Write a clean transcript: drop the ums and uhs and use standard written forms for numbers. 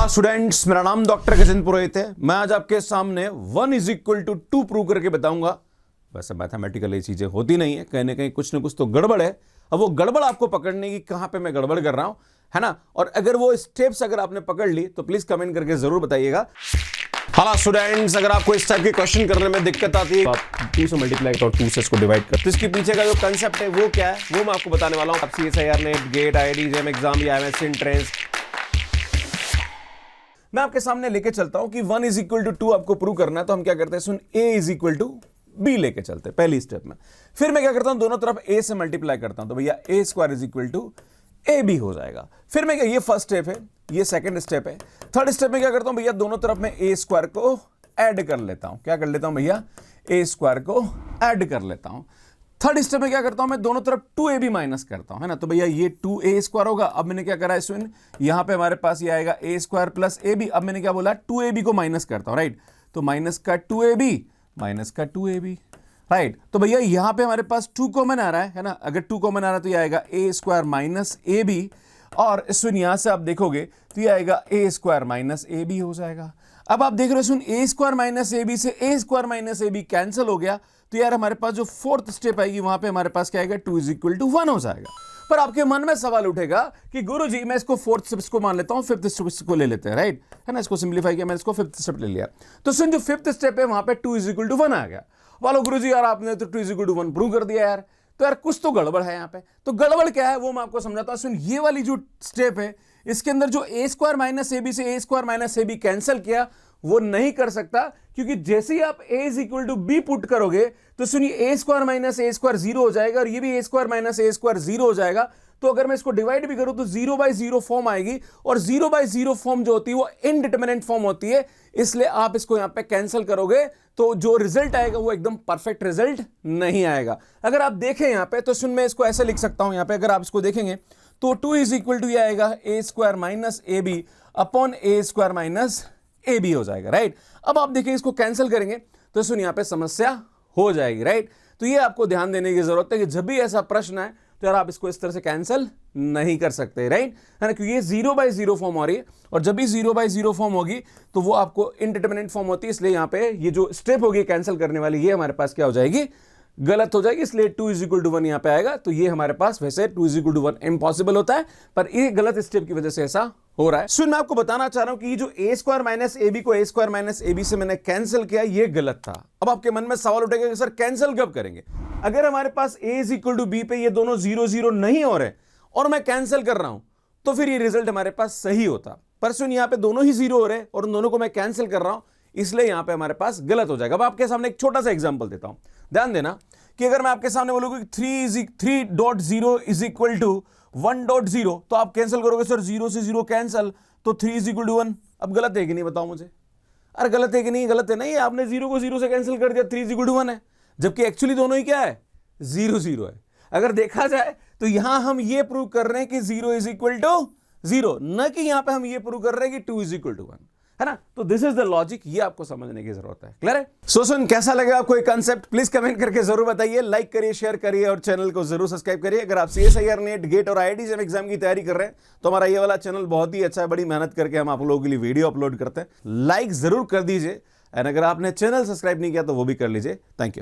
Hello students, मेरा नाम doctor Gajendra पुरोहित है। मैं आज आपके सामने 1 इज इक्वल टू 2 प्रूव करके बताऊंगा। वैसे मैथमेटिकल ये चीजें होती नहीं है, कहीं ना कहीं कुछ ना कुछ तो गड़बड़ है। अब वो गड़बड़ आपको पकड़ने की कहां पे मैं गड़बड़ कर रहा हूं, है ना। और अगर वो स्टेप्स अगर आपने पकड़ ली तो प्लीज कमेंट करके जरूर बताइएगा। हेलो स्टूडेंट्स, अगर आपको इस टाइप के क्वेश्चन करने में दिक्कत आती है, आप 2 से मल्टीप्लाई और 2 से इसको डिवाइड कर, तो इसके पीछे का जो कंसेप्ट है वो क्या है वो मैं आपको बताने वाला हूं। आप CSIR NET, GATE, IIT JAM exam या MS एंट्रेंस मैं आपके सामने लेके चलता हूं कि 1 इज इक्वल टू 2 आपको प्रूव करना है। तो हम क्या करते हैं, सुन, A is equal to B लेके चलते हैं पहली स्टेप में। फिर मैं क्या करता हूं, दोनों तरफ A से मल्टीप्लाई करता हूं, तो भैया A square is equal to AB हो जाएगा। फिर मैं क्या, ये फर्स्ट स्टेप है, ये सेकंड स्टेप है। थर्ड स्टेप में क्या करता हूं भैया, दोनों तरफ में A स्क्वायर को ऐड कर लेता हूं। क्या कर लेता हूं भैया, A स्क्वायर को ऐड कर लेता हूं। थर्ड स्टेप में क्या करता हूं, मैं दोनों तरफ 2AB माइनस करता हूं, है ना। तो भैया ये 2A स्क्वायर होगा। अब मैंने क्या करा है, सुन, यहां पे हमारे पास ये आएगा A स्क्वायर प्लस AB। अब मैंने क्या बोला, 2AB को माइनस करता हूं, राइट। तो माइनस का 2AB माइनस का 2AB, राइट। तो भैया यहां पे हमारे पास 2 कॉमन आ रहा है ना। अगर 2 कॉमन आ रहा है तो ये आएगा A स्क्वायर माइनस AB। और सुन, यहां से आप देखोगे तो ये आएगा A स्क्वायर माइनस AB हो जाएगा। अब आप देख रहे हो, सुन, A स्क्वायर माइनस AB से A square minus AB cancel हो गया। तो यार हमारे पास जो फोर्थ स्टेप आएगी वहां पे हमारे पास क्या आएगा, 2 इज इक्वल टू 1 हो जाएगा। पर आपके मन में सवाल उठेगा कि गुरुजी मैं इसको फोर्थ स्टेप को मान लेता हूं, फिफ्थ स्टेप को ले लेते हैं, राइट, है ना। इसको सिंप्लीफाई किया, मैंने इसको फिफ्थ स्टेप ले लिया। तो सुन, जो फिफ्थ स्टेप है वहां पे 2 इज इक्वल टू 1 आ गया। बोलो गुरुजी यार आपने तो 2 इज इक्वल टू 1 प्रूव कर दिया यार। तो यार कुछ तो गड़बड़ है यहाँ पे। तो गड़बड़ क्या है वो मैं आपको समझाता हूं। सुन, ये वाली जो स्टेप है इसके अंदर जो A स्क्वायर माइनस AB से A square minus AB cancel किया वो नहीं कर सकता, क्योंकि जैसे ही आप A is equal to B put करोगे तो सुनिए A square minus A square 0 हो जाएगा और ये भी A square minus A square 0 हो जाएगा। तो अगर मैं इसको डिवाइड भी करूं तो 0/0 फॉर्म आएगी, और 0/0 फॉर्म जो होती है वो इनडिटरमिनेट फॉर्म होती है। इसलिए आप इसको यहां पे कैंसिल करोगे तो जो रिजल्ट आएगा वो एकदम परफेक्ट रिजल्ट नहीं आएगा। अगर आप देखें यहां पे तो सुन, मैं इसको ऐसे लिख सकता हूं, यहां पे अगर आप इसको देखेंगे तो 2 इज इक्वल टू यह आएगा A square minus AB upon A square minus AB हो जाएगा, राइट। अब आप देखिए इसको कैंसिल करेंगे तो सुन, यहां पे समस्या हो जाएगी, राइट। तो ये आपको ध्यान देने की जरूरत है कि जब भी ऐसा प्रश्न है तो यार आप इसको इस तरह से कैंसिल नहीं कर सकते, राइट, है ना, क्योंकि ये 0/0 फॉर्म हो रही है, और जब भी 0/0 फॉर्म होगी तो वो आपको इनडिटरमिनेट फॉर्म होती है। इसलिए यहां पे ये जो स्टेप होगी कैंसिल करने वाली, ये हमारे पास क्या हो जाएगी, गलत हो जाएगी। इसलिए 2 इज इक्वल टू 1 यहां पे आएगा। तो ये हमारे पास, वैसे 2 इज इक्वल टू 1 इम्पॉसिबल होता है, पर ये गलत स्टेप की वजह से ऐसा हो रहा है। सुन, मैं आपको बताना चाह रहा हूं कि ये जो A स्क्वायर माइनस AB को A स्क्वायर माइनस AB से मैंने कैंसिल किया, ये गलत था। अब आपके मन में सवाल उठेगा कि सर कैंसिल कब करेंगे। अगर हमारे पास A is equal to B पे ये दोनों 0/0 नहीं हो रहे और मैं कैंसिल कर रहा हूं तो फिर ये रिजल्ट हमारे पास सही होता। पर सुन, यहां पे दोनों ही 0 हो रहे हैं और उन दोनों को मैं कैंसिल कर रहा हूं, इसलिए यहां पे हमारे पास गलत हो जाएगा। अब आपके सामने एक छोटा सा एग्जांपल देता हूं, ध्यान देना कि अगर मैं आपके सामने बोलूंगा कि 3.0 इज इक्वल टू 1.0 तो आप कैंसिल करोगे, सर 0 से 0 कैंसिल, तो 3 इज इक्वल टू 1। अब गलत है कि नहीं, बताओ मुझे। अरे गलत है कि नहीं, गलत है नहीं, आपने 0 को 0 से कैंसिल कर दिया, 3 इज इक्वल टू 1 है, जबकि एक्चुअली दोनों ही क्या है, 0/0 है। अगर देखा जाए तो यहां हम ये प्रूव कर रहे हैं कि 0 इज इक्वल टू 0, न कि यहां पे हम ये प्रूव कर रहे हैं कि 2 इज इक्वल टू 1, है ना। तो दिस इज द लॉजिक, ये आपको समझने की जरूरत है। क्लियर है। सो सुन, कैसा लगेगा आपको ये कांसेप्ट, प्लीज कमेंट करके जरूर बताइए, लाइक करिए, शेयर करिए और चैनल को जरूर सब्सक्राइब करिए। अगर आप CSIR नेट, गेट और IIT जेम एग्जाम की तैयारी कर रहे हैं तो हमारा ये वाला चैनल बहुत ही अच्छा है, बड़ी मेहनत करके हम आप लोगों के लिए वीडियो अपलोड करते हैं। लाइक जरूर कर दीजिए, एंड अगर आपने चैनल सब्सक्राइब नहीं किया तो वो भी कर लीजिए। Thank you.